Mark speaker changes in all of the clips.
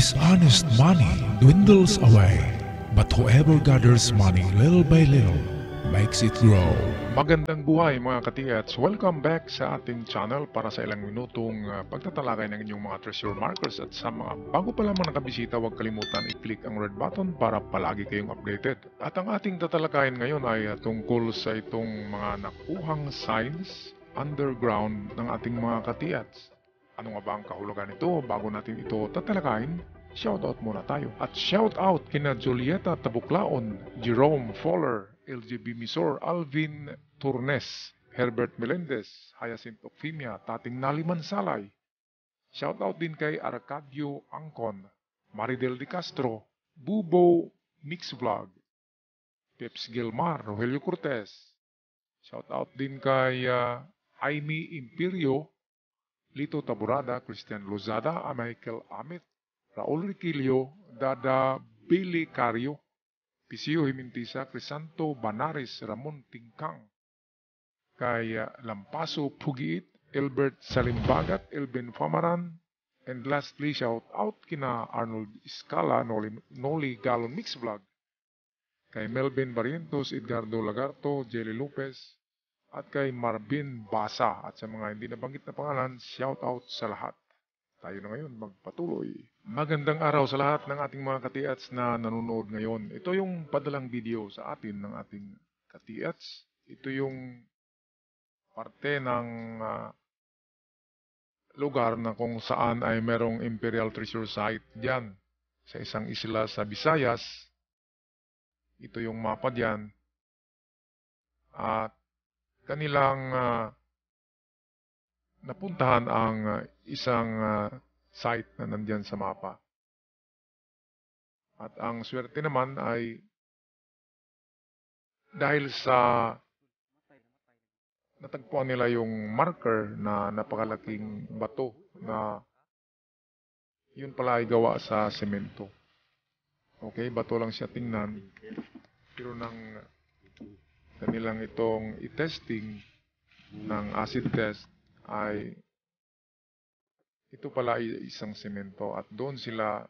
Speaker 1: Dishonest money dwindles away, but whoever gathers money little by little makes it grow. Magandang buhay mga katiats! Welcome back sa ating channel para sa ilang minutong pagtatalakay ng inyong mga treasure markers. At sa mga bago pa lamang nakabisita, huwag kalimutan i-click ang red button para palagi kayong updated. At ang ating tatalakayin ngayon ay tungkol sa itong mga nakuhang signs underground ng ating mga katiats. Ano nga ba ang kahulugan nito? Bago natin ito tatalakayin, shoutout muna tayo. At shoutout kina Julieta Tabuklaon, Jerome Fowler, LGB Misor, Alvin Turnes, Herbert Melendez, Hyacinth Ocfimia, Tating Naliman Salay. Shoutout din kay Arcadio Angkon, Maridel Di Castro, Bubo Mix Vlog, Peps Gilmar, Rogelio Cortez. Shoutout din kay Aimee Imperio, Lito Taburada, Christian Lozada, Michael Amit, Raul Riquillo, Dada Billy Cario, Pisio Himintisa, Crisanto Banaris, Ramon Tingkang, kay Lampaso Pugiit, Elbert Salimbagat, Elben Famaran, and lastly, shout out kina Arnold Iscala, Noli Galon Mix Vlog, kay Melvin Barrientos, Edgardo Lagarto, Jelly Lopez, at kay Marvin Basa. At sa mga hindi nabanggit na pangalan, shout out sa lahat. Tayo na ngayon magpatuloy. Magandang araw sa lahat ng ating mga katiats na nanonood ngayon. Ito yung padalang video sa atin ng ating katiats. Ito yung parte ng lugar na kung saan ay merong Imperial Treasure Site dyan sa isang isla sa Visayas. Ito yung mapa dyan. At kanilang napuntahan ang isang site na nandyan sa mapa. At ang swerte naman ay dahil sa natagpuan nila yung marker na napakalaking bato na yun pala ay gawa sa semento. Okay, bato lang siya tingnan. Pero nang kanilang itong i-testing ng acid test ay ito pala ay isang semento at doon sila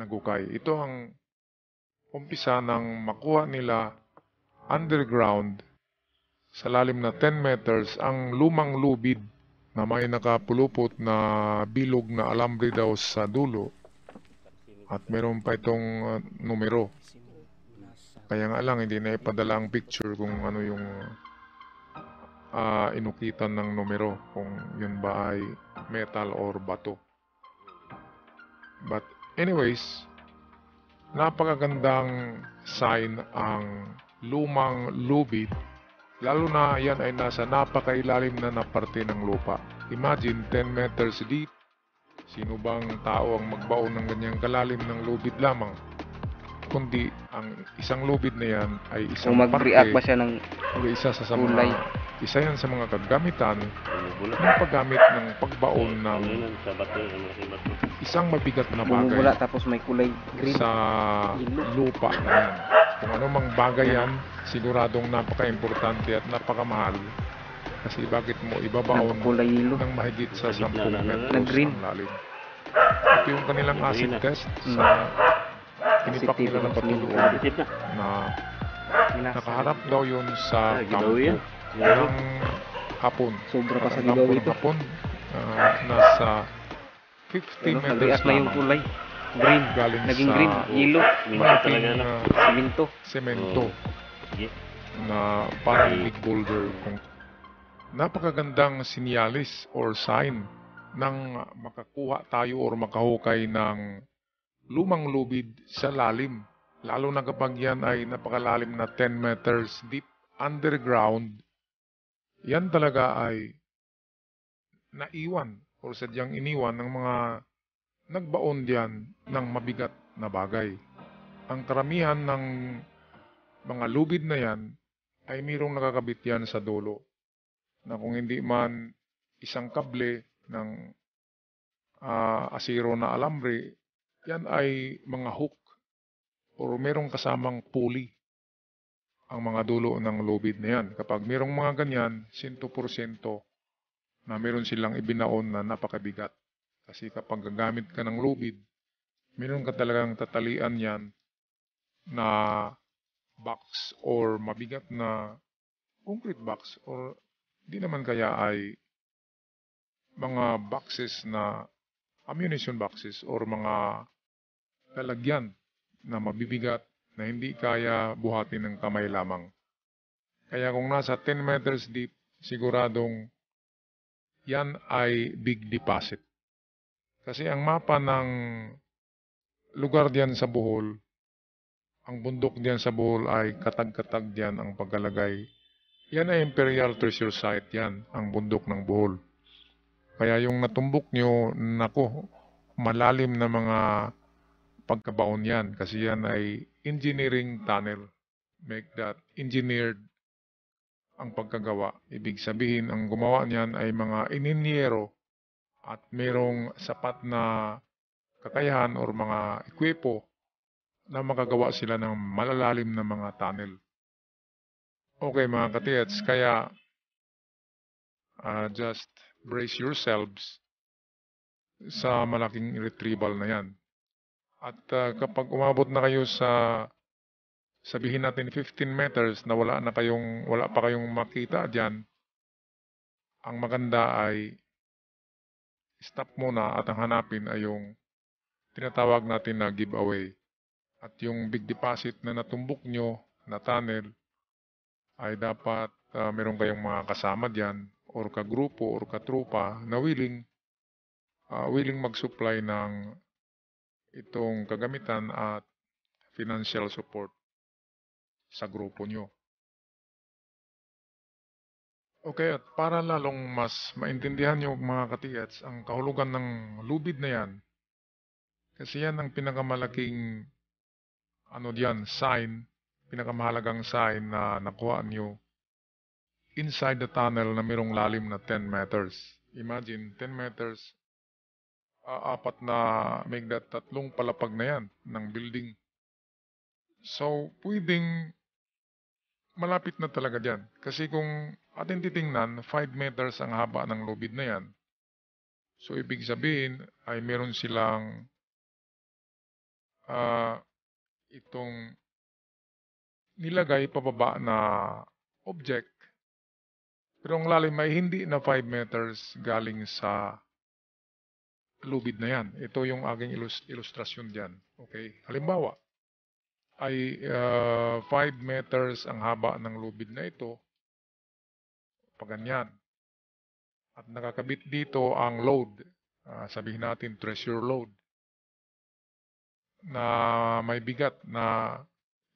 Speaker 1: nagukay. Ito ang umpisa ng makuha nila underground sa lalim na 10 meters ang lumang lubid na may nakapulupot na bilog na alambre daw sa dulo at meron pa itong numero. Kaya nga lang hindi na ipadala ang picture kung ano yung inukitan ng numero, kung yun ba ay metal or bato. But anyways, napakagandang sign ang lumang lubid, lalo na yan ay nasa napakailalim na parte ng lupa. Imagine 10 meters deep. Sino bang tao ang magbaon ng ganyang kalalim ng lubid lamang? Kundi ang isang lubid na yan ay isang
Speaker 2: kung mag-react ba siya ng
Speaker 1: kulay. Isa yan sa mga kagamitan ng paggamit ng pagbaon ng isang mabigat na bagay
Speaker 2: tapos may kulay green
Speaker 1: sa lupa na yan. Kung anumang bagay yan, siguradong napaka-importante at napakamahal. Kasi bakit mo ibabaon ng mahigit sa 10 metros ang lalim. Ito yung kanilang acid test sa tinipak nila ng patulungan na nakaharap daw yun sa kampo ng hapon.
Speaker 2: Sobra pa sa gibaw ito.
Speaker 1: Hapon, nasa 50 meters
Speaker 2: na yung kulay green,
Speaker 1: galing
Speaker 2: naging
Speaker 1: sa
Speaker 2: green, yellow,
Speaker 1: semento na parang big boulder. Napakagandang sinyalis or sign nang makakuha tayo or makahukay ng lumang lubid sa lalim, lalo na kapag yan ay napakalalim na 10 meters deep underground. Yan talaga ay naiwan o sadyang iniwan ng mga nagbaon diyan ng mabigat na bagay. Ang karamihan ng mga lubid na yan ay mayroong nakakabit yan sa dulo na kung hindi man isang kable ng asiro na alambre, yan ay mga hook o merong kasamang pulley ang mga dulo ng lubid na yan. Kapag merong mga ganyan, 100% na meron silang ibinaon na napakabigat. Kasi kapag gagamit ka ng lubid, meron ka talagang tatalian yan na box or mabigat na concrete box or di naman kaya ay mga boxes na ammunition boxes or mga lalagyan na mabibigat na hindi kaya buhatin ng kamay lamang. Kaya kung nasa 10 meters deep, siguradong yan ay big deposit. Kasi ang mapa ng lugar diyan sa Bohol, ang bundok diyan sa Bohol ay katag-katag diyan ang pagkalagay. Yan ay Imperial Treasure Site yan, ang bundok ng Bohol. Kaya yung natumbok nyo, nako, malalim na mga pagkabaon yan kasi yan ay engineering tunnel. Make that engineered ang pagkagawa. Ibig sabihin, ang gumawa niyan ay mga ininyero at merong sapat na kakayahan or mga ekwipo na makagawa sila ng malalalim na mga tunnel. Okay mga katiyats, kaya just brace yourselves sa malaking retrieval na yan. At kapag umabot na kayo sa sabihin natin 15 meters na wala pa kayong makita diyan, ang maganda ay stop muna at ang hanapin ay yung tinatawag natin na giveaway. At yung big deposit na natumbok nyo na tunnel ay dapat meron kayong mga kasama diyan or kagrupo or katrupa na willing mag-supply ng itong kagamitan at financial support sa grupo nyo. Okay, at para lalong mas maintindihan nyo mga katiyats ang kahulugan ng lubid na yan, kasi yan ang pinakamalaking sign, pinakamahalagang sign na nakuha nyo inside the tunnel na mayroong lalim na 10 meters. Imagine, 10 meters, apat na make that tatlong palapag na yan ng building. So, pwedeng malapit na talaga dyan. Kasi kung atin titingnan, 5 meters ang haba ng lubid na yan. So, ibig sabihin ay meron silang itong nilagay pababa na object. Pero ang lalim ay hindi na 5 meters galing sa lubid na yan. Ito yung aking ilustrasyon dyan. Okay? Halimbawa, ay 5 meters ang haba ng lubid na ito. Paganyan. At nakakabit dito ang load. Sabihin natin treasure load. Na may bigat na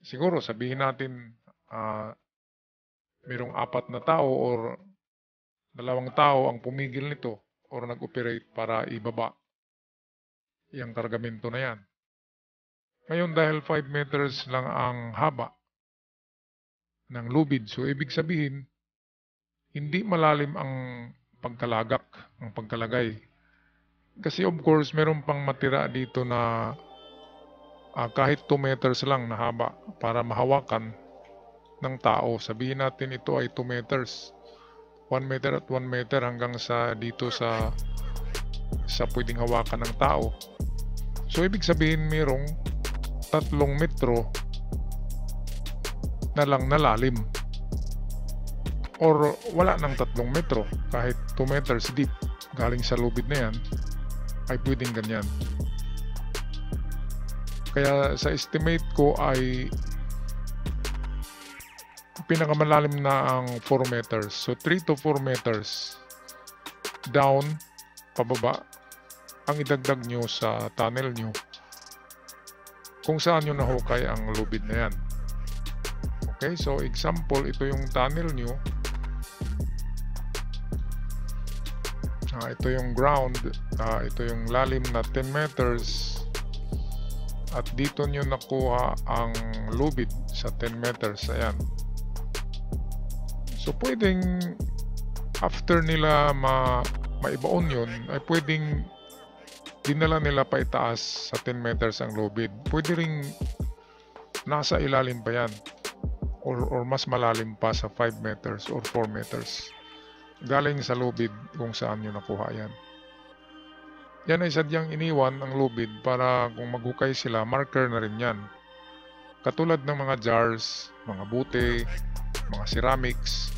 Speaker 1: siguro sabihin natin mayroong 4 na tao or 2 tao ang pumigil nito or nag-operate para ibaba yung kargamento na yan. Ngayon dahil 5 meters lang ang haba ng lubid, so ibig sabihin hindi malalim ang pagkalagak, ang pagkalagay. Kasi of course meron pang matira dito na kahit 2 meters lang na haba para mahawakan ng tao. Sabihin natin ito ay 2 meters. 1 meter at 1 meter hanggang sa dito sa pwedeng hawakan ng tao. So ibig sabihin mayroong 3 metro na lang na lalim. Or wala ng 3 metro. Kahit 2 meters deep galing sa lubid na yan ay pwedeng ganyan. Kaya sa estimate ko ay pinakamalalim na ang 4 meters. So 3 to 4 meters down, pababa, ang idagdag nyo sa tunnel nyo kung saan nyo nahukay ang lubid na yan. Okay, so example, ito yung tunnel nyo. Ito yung ground, ito yung lalim na 10 meters. At dito nyo nakuha ang lubid sa 10 meters. Ayan. So, pwedeng after nila maibaon yun, ay pwedeng dinala nila pa itaas sa 10 meters ang lubid. Pwede ring nasa ilalim pa yan. Or mas malalim pa sa 5 meters or 4 meters. Galing sa lubid kung saan nyo nakuha yan. Yan ay sadyang iniwan ang lubid para kung maghukay sila, marker na rin yan. Katulad ng mga jars, mga bute, mga ceramics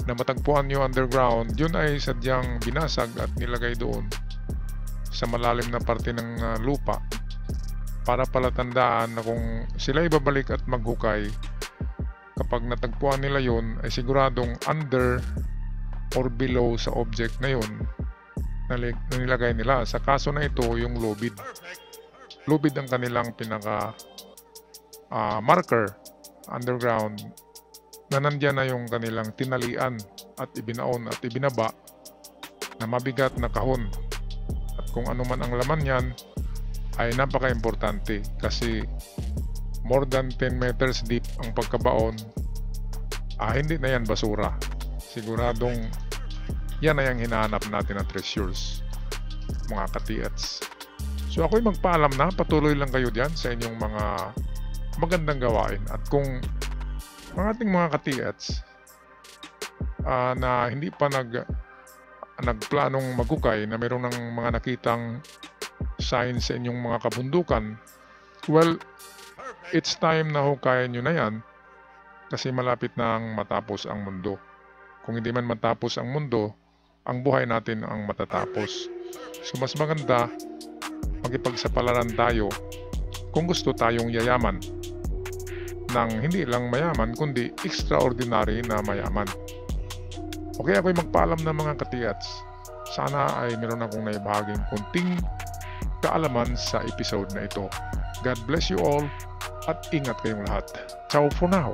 Speaker 1: na matagpuan nyo underground, yun ay sadyang binasag at nilagay doon sa malalim na parte ng lupa para palatandaan na kung sila ibabalik at maghukay, kapag natagpuan nila yun ay siguradong under or below sa object na yun na nilagay nila. Sa kaso na ito, yung lubid. Lubid ang kanilang pinaka marker underground na nandyan na yung kanilang tinalian at ibinaon at ibinaba na mabigat na kahon. At kung ano man ang laman yan ay napaka-importante kasi more than 10 meters deep ang pagkabaon. Hindi na yan basura. Siguradong yan ay ang hinahanap natin na treasures, mga katiats. So ako'y magpaalam na, patuloy lang kayo diyan sa inyong mga magandang gawain. At kung ang ating mga katiats na hindi pa nagplanong maghukay, na mayroon ng mga nakitang signs sa inyong mga kabundukan, well, it's time na hukayan nyo na yan kasi malapit nang matapos ang mundo. Kung hindi man matapos ang mundo, ang buhay natin ang matatapos. So mas maganda makipagsapalaran tayo kung gusto tayong yayaman ng hindi lang mayaman kundi extraordinary na mayaman. Okay, ako'y magpaalam ng mga katiats. Sana ay meron akong naibahaging kunting kaalaman sa episode na ito. God bless you all at ingat kayong lahat. Ciao for now!